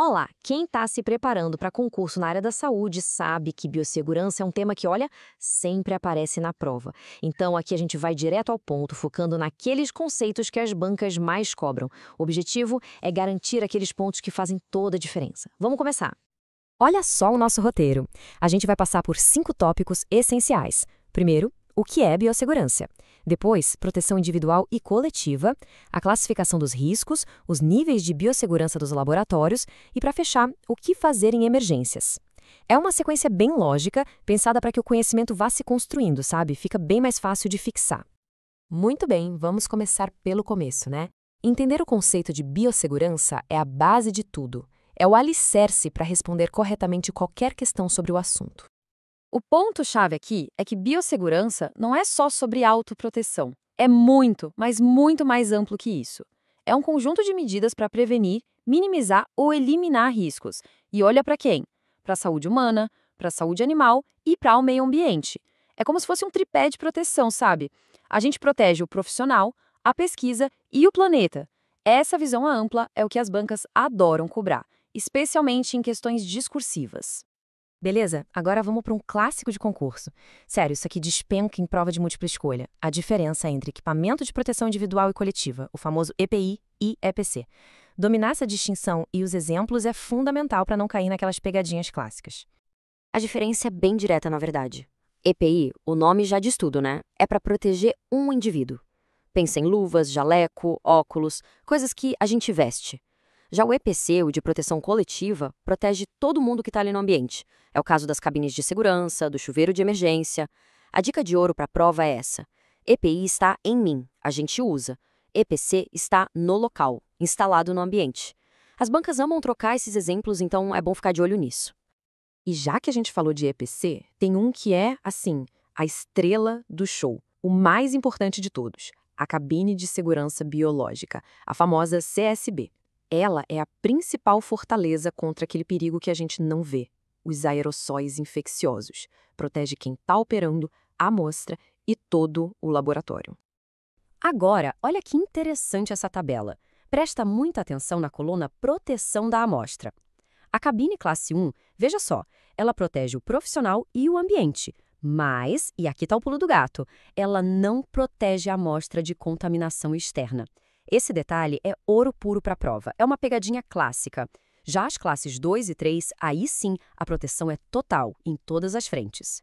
Olá, quem está se preparando para concurso na área da saúde sabe que biossegurança é um tema que, olha, sempre aparece na prova. Então, aqui a gente vai direto ao ponto, focando naqueles conceitos que as bancas mais cobram. O objetivo é garantir aqueles pontos que fazem toda a diferença. Vamos começar. Olha só o nosso roteiro. A gente vai passar por 5 tópicos essenciais. Primeiro, o que é biossegurança? Depois, proteção individual e coletiva, a classificação dos riscos, os níveis de biossegurança dos laboratórios e, para fechar, o que fazer em emergências. É uma sequência bem lógica, pensada para que o conhecimento vá se construindo, sabe? Fica bem mais fácil de fixar. Muito bem, vamos começar pelo começo, né? Entender o conceito de biossegurança é a base de tudo. É o alicerce para responder corretamente qualquer questão sobre o assunto. O ponto-chave aqui é que biossegurança não é só sobre autoproteção. É muito, mas muito mais amplo que isso. É um conjunto de medidas para prevenir, minimizar ou eliminar riscos. E olha para quem? Para a saúde humana, para a saúde animal e para o meio ambiente. É como se fosse um tripé de proteção, sabe? A gente protege o profissional, a pesquisa e o planeta. Essa visão ampla é o que as bancas adoram cobrar, especialmente em questões discursivas. Beleza? Agora vamos para um clássico de concurso. Sério, isso aqui despenca em prova de múltipla escolha. A diferença entre equipamento de proteção individual e coletiva, o famoso EPI e EPC. Dominar essa distinção e os exemplos é fundamental para não cair naquelas pegadinhas clássicas. A diferença é bem direta, na verdade. EPI, o nome já diz tudo, né? É para proteger um indivíduo. Pensa em luvas, jaleco, óculos, coisas que a gente veste. Já o EPC, o de proteção coletiva, protege todo mundo que está ali no ambiente. É o caso das cabines de segurança, do chuveiro de emergência. A dica de ouro para a prova é essa. EPI está em mim, a gente usa. EPC está no local, instalado no ambiente. As bancas amam trocar esses exemplos, então é bom ficar de olho nisso. E já que a gente falou de EPC, tem um que é, assim, a estrela do show, o mais importante de todos, a cabine de segurança biológica, a famosa CSB. Ela é a principal fortaleza contra aquele perigo que a gente não vê, os aerossóis infecciosos. Protege quem está operando, a amostra e todo o laboratório. Agora, olha que interessante essa tabela. Presta muita atenção na coluna proteção da amostra. A cabine classe 1, veja só, ela protege o profissional e o ambiente, mas, e aqui está o pulo do gato, ela não protege a amostra de contaminação externa. Esse detalhe é ouro puro para a prova, é uma pegadinha clássica. Já as classes 2 e 3, aí sim, a proteção é total, em todas as frentes.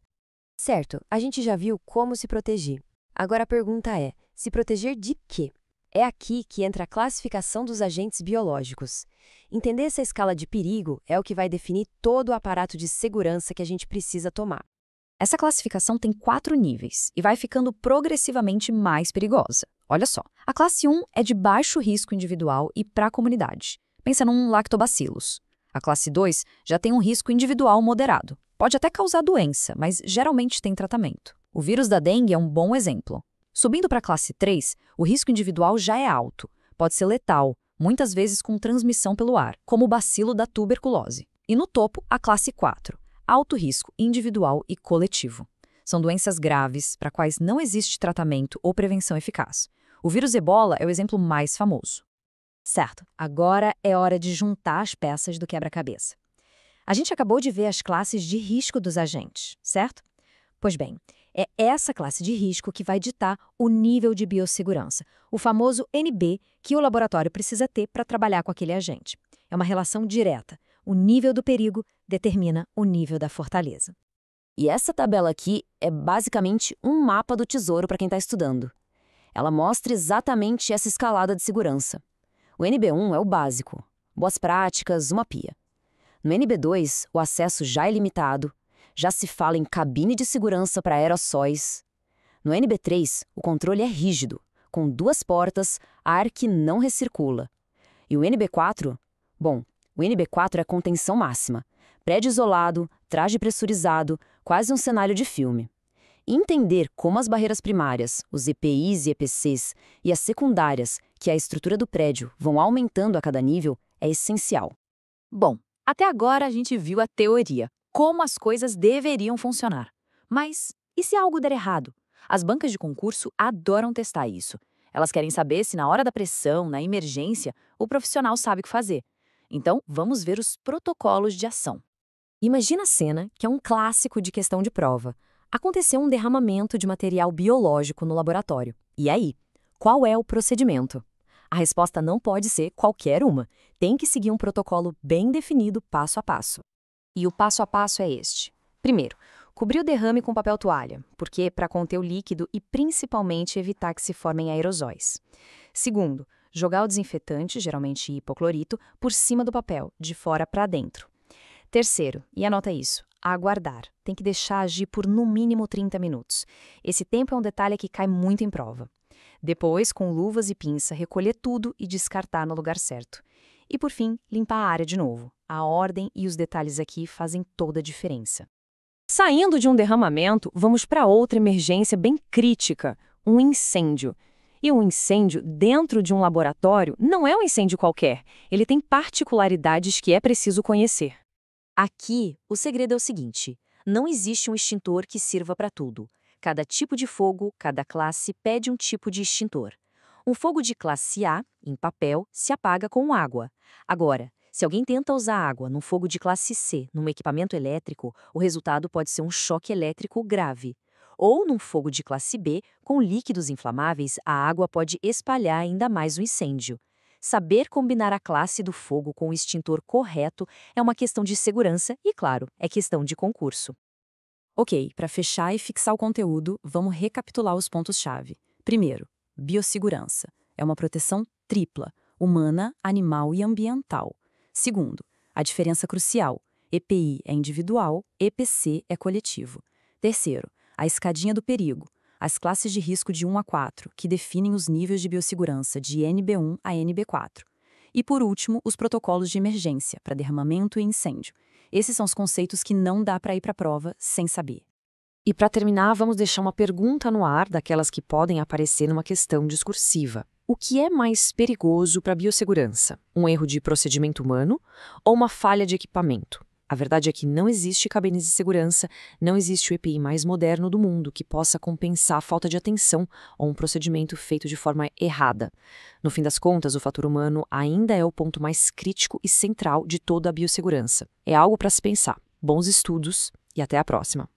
Certo, a gente já viu como se proteger. Agora a pergunta é, se proteger de quê? É aqui que entra a classificação dos agentes biológicos. Entender essa escala de perigo é o que vai definir todo o aparato de segurança que a gente precisa tomar. Essa classificação tem 4 níveis e vai ficando progressivamente mais perigosa. Olha só, a classe 1 é de baixo risco individual e para a comunidade. Pensa num lactobacillus. A classe 2 já tem um risco individual moderado. Pode até causar doença, mas geralmente tem tratamento. O vírus da dengue é um bom exemplo. Subindo para a classe 3, o risco individual já é alto. Pode ser letal, muitas vezes com transmissão pelo ar, como o bacilo da tuberculose. E no topo, a classe 4. Alto risco individual e coletivo. São doenças graves para quais não existe tratamento ou prevenção eficaz. O vírus Ebola é o exemplo mais famoso. Certo, agora é hora de juntar as peças do quebra-cabeça. A gente acabou de ver as classes de risco dos agentes, certo? Pois bem, é essa classe de risco que vai ditar o nível de biossegurança, o famoso NB que o laboratório precisa ter para trabalhar com aquele agente. É uma relação direta. O nível do perigo determina o nível da fortaleza. E essa tabela aqui é basicamente um mapa do tesouro para quem está estudando. Ela mostra exatamente essa escalada de segurança. O NB1 é o básico, boas práticas, uma pia. No NB2, o acesso já é limitado, já se fala em cabine de segurança para aerossóis. No NB3, o controle é rígido, com 2 portas, ar que não recircula. E o NB4? Bom, o NB4 é contenção máxima. Prédio isolado, traje pressurizado, quase um cenário de filme. Entender como as barreiras primárias, os EPIs e EPCs, e as secundárias, que é a estrutura do prédio, vão aumentando a cada nível, é essencial. Bom, até agora a gente viu a teoria, como as coisas deveriam funcionar. Mas e se algo der errado? As bancas de concurso adoram testar isso. Elas querem saber se na hora da pressão, na emergência, o profissional sabe o que fazer. Então, vamos ver os protocolos de ação. Imagina a cena, que é um clássico de questão de prova. Aconteceu um derramamento de material biológico no laboratório. E aí? Qual é o procedimento? A resposta não pode ser qualquer uma. Tem que seguir um protocolo bem definido passo a passo. E o passo a passo é este. Primeiro, cobrir o derrame com papel toalha, porque para conter o líquido e principalmente evitar que se formem aerosóis. Segundo, jogar o desinfetante, geralmente hipoclorito, por cima do papel, de fora para dentro. Terceiro, e anota isso, aguardar. Tem que deixar agir por no mínimo 30 minutos. Esse tempo é um detalhe que cai muito em prova. Depois, com luvas e pinça, recolher tudo e descartar no lugar certo. E por fim, limpar a área de novo. A ordem e os detalhes aqui fazem toda a diferença. Saindo de um derramamento, vamos para outra emergência bem crítica, um incêndio. E um incêndio dentro de um laboratório não é um incêndio qualquer. Ele tem particularidades que é preciso conhecer. Aqui, o segredo é o seguinte: não existe um extintor que sirva para tudo. Cada tipo de fogo, cada classe pede um tipo de extintor. Um fogo de classe A, em papel, se apaga com água. Agora, se alguém tenta usar água num fogo de classe C, num equipamento elétrico, o resultado pode ser um choque elétrico grave. Ou num fogo de classe B, com líquidos inflamáveis, a água pode espalhar ainda mais o incêndio. Saber combinar a classe do fogo com o extintor correto é uma questão de segurança e, claro, é questão de concurso. Ok, para fechar e fixar o conteúdo, vamos recapitular os pontos-chave. Primeiro, biossegurança. É uma proteção tripla, humana, animal e ambiental. Segundo, a diferença crucial. EPI é individual, EPC é coletivo. Terceiro, a escadinha do perigo. As classes de risco de 1 a 4, que definem os níveis de biossegurança de NB1 a NB4. E, por último, os protocolos de emergência para derramamento e incêndio. Esses são os conceitos que não dá para ir para a prova sem saber. E para terminar, vamos deixar uma pergunta no ar, daquelas que podem aparecer numa questão discursiva. O que é mais perigoso para a biossegurança? Um erro de procedimento humano ou uma falha de equipamento? A verdade é que não existe cabines de segurança, não existe o EPI mais moderno do mundo que possa compensar a falta de atenção ou um procedimento feito de forma errada. No fim das contas, o fator humano ainda é o ponto mais crítico e central de toda a biossegurança. É algo para se pensar. Bons estudos e até a próxima!